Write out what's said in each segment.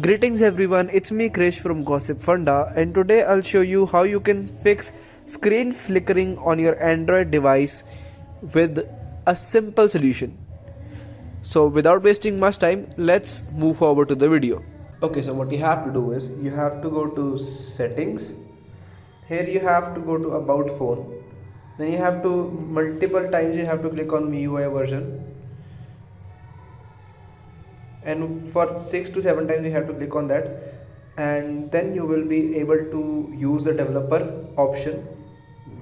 Greetings everyone, it's me Krish from Gossipfunda, and today I'll show you how you can fix screen flickering on your Android device with a simple solution. So without wasting much time, let's move forward to the video. Okay, so what you have to do is you have to go to settings. Here you have to go to about phone. Then you have to multiple times you have to click on MIUI version. And for 6 to 7 times you have to click on that, and then you will be able to use the developer option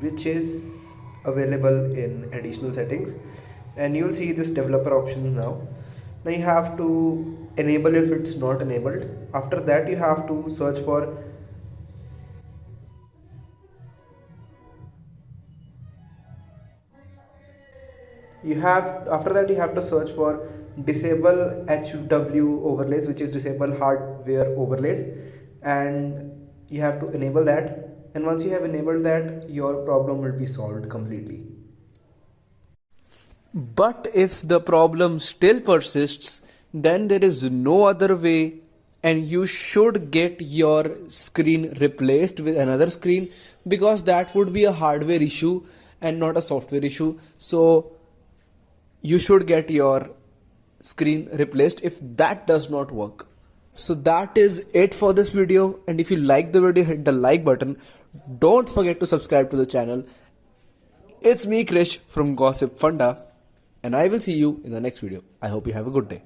which is available in additional settings, and you will see this developer option now. Now you have to enable if it's not enabled. After that you have to search for after that you have to search for disable HW overlays, which is disable hardware overlays, and you have to enable that. And once you have enabled that, your problem will be solved completely. But if the problem still persists, then there is no other way, and you should get your screen replaced with another screen, because that would be a hardware issue and not a software issue. So you should get your screen replaced if that does not work. So that is it for this video, and if you like the video, hit the like button. Don't forget to subscribe to the channel. It's me Krish from Gossipfunda, and I will see you in the next video. I hope you have a good day.